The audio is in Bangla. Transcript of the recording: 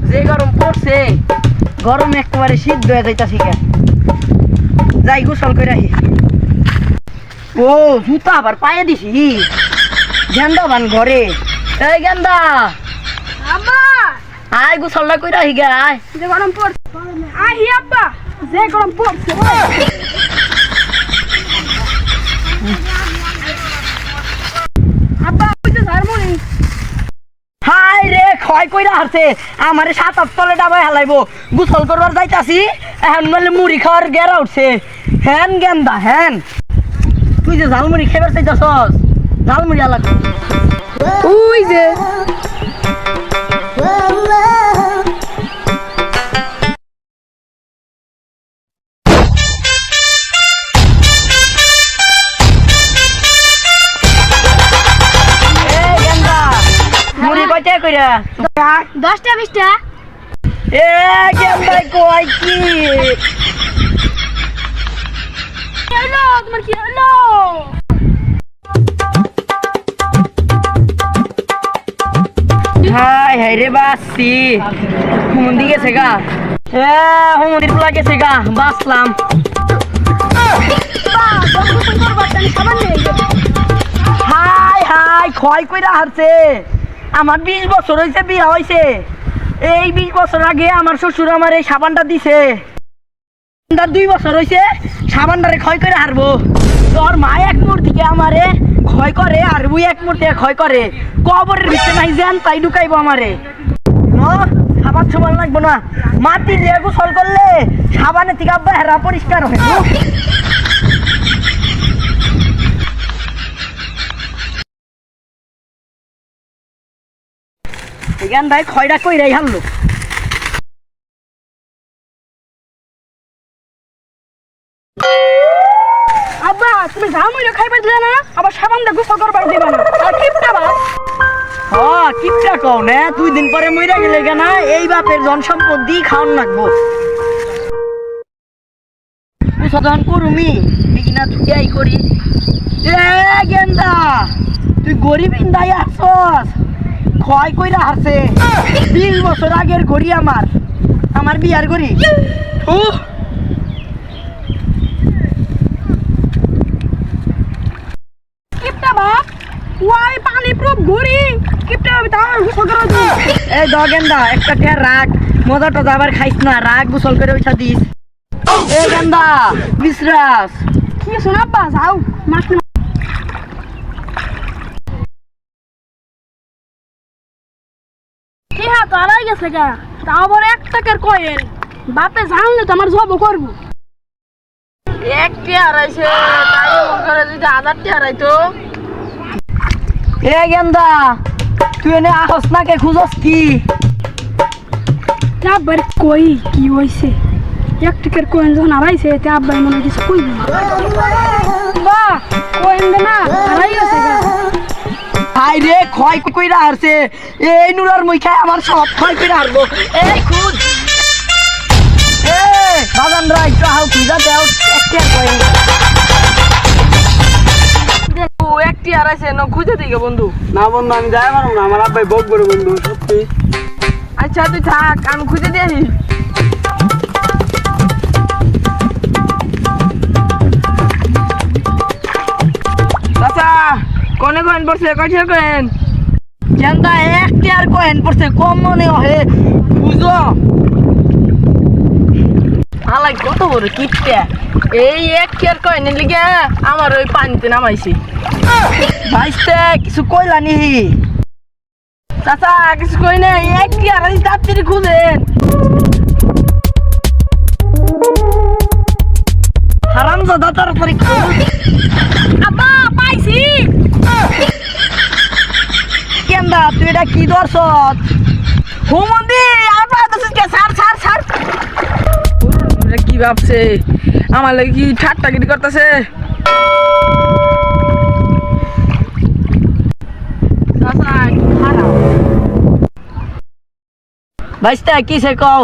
যে গরম পড়ছে গরম একেবারে সিদ্ধ হয়ে যাইতাছি কে যাই গোসল করে আহি ও জুতা আবার পায়ে দিছি গেন্দা বান ঘরে এই গেন্দা আব্বা আয় গোসলটা কইরা আহি গে আয় যে গরম পড়ছে আহি আব্বা যে গরম পড়ছে আব্বা ওই যে হারমোনি হাই রে ক্ষয় কইরা হারছে আমারে 7-8 তলে ডাবায় হালাইবো গোসল করবার যাইতাছি এখন মানে মুড়ি খাওয়ার গেরা উঠছে হ্যান গেন্দা হ্যান তুই যে ঝালমুড়ি খেবার চাইতাছস ঝালমুড়ি আলাদা ওই যে এই গেন্দা মুড়ি কয়টা কইরা 10টা 20টা এ গেন্দা কই কি হ্যালো তোমার কি হলো হাই হাই রে বাসি হুমন্দি গেছে গা হুমন্দির পোলা গেছে গা বাসলাম হাই হাই ক্ষয় কইরা হারছে আমার 20 বছর হয়েছে বিয়া হয়েছে এই 20 বছর আগে আমার শ্বশুর আমার এই সাবানটা দিছে 2 বছর হয়েছে সাবানটারে ক্ষয় করে হারবো তোর মা এক মূর্তিকে আমারে ক্ষয় করে আর ওই এক মূর্তিকে ক্ষয় করে কবরের ভিতরে নাই যান তাই ঢুকাইবো আমারে সাবান সাবান লাগবো না মাটি দিয়ে গোসল করলে সাবানের থেকে আব্বা হেরা পরিষ্কার হয় এখান ভাই ক্ষয়টা কইরাই হারলো আব্বা তুমি ঝালমুড়ি খাইবার দিলা না আবার সাবান দিয়ে গোসল করবার দিবা না আর কিপটা বা কিপটা কও না 2 দিন পরে মইরা গেলে কেনা এই বাপের জন সম্পত্তি খাওয়ান লাগবো সাধারণ করুমি দেখি না তুই করি এ গেন্দা তুই গরিব ইন্দাই আসছস ক্ষয় কইরা হারছে 20 বছর আগের ঘড়ি আমার বিয়ার ঘড়ি কিপটা বা ওই পানি প্রুফ ঘুরি কিপটা তার গোসল করা দিই এই গেন্দা একটা কে রাখ মজা টজা আবার খাইস না রাখ গোসল করে ওইটা দিস এ গেন্দা বিশ্রাস কি শোনা আব্বা যাও মাছ কি হা তো আড়াই গেছে গা তাও আবার 1 টাকার কয়েন বাপে জানলে তো আমার জব করবো 1 টি হারাইছে তাই মন করে যদি 1000 টি হারাইতো এ গেন্দা তুই এনে আহস না কে খুঁজস কি আব্বার কই কি হইছে 1 টাকার কয়েন যখন হারাইছে তে আব্বার মনে কিছু কইবি বা কয়েন দে না হারাই গেছে গা হাই রে ক্ষয় কইরা হারছে এই নুরার মুই খায় আমার সব ক্ষয় কইরা হারবো এই খুঁজ এ বাজান রাই তো হাউ খুঁজা দাও একটা কই দেখো 1 টি হারাইছে ন খুঁজে দিকে বন্ধু না বন্ধু আমি যাই পারবো না আমার আব্বাই বক করে বন্ধু সত্যি আচ্ছা তুই থাক আমি খুঁজে দিয়ে আসি চাচা কোনে কয়েন পড়ছে কয়টা কয়েন গেন্দা একটা আর কয়েন পড়ছে কম মনে হয় বুঝো হালাই কত বড় কিপটা এই 1 টি কয়েনের লিগে আমার ওই পানিতে নামাইছি ভাইস্তে কিছু কইলা নি চাচা কিছু কই না 1 টি হারাইছি তাড়াতাড়ি খুঁজেন হারামজাদা তাড়াতাড়ি খুঁজ আব্বা পাইছি গেন্দা তুই এটা কি দর্শত হুমন্দি আর পাইতেছিস কে ছাড় ছাড় ছাড় কি ভাবছে আমার লাগে কি ঠাট্টাগিরি করতেছে ভাইস্তে কিসে কও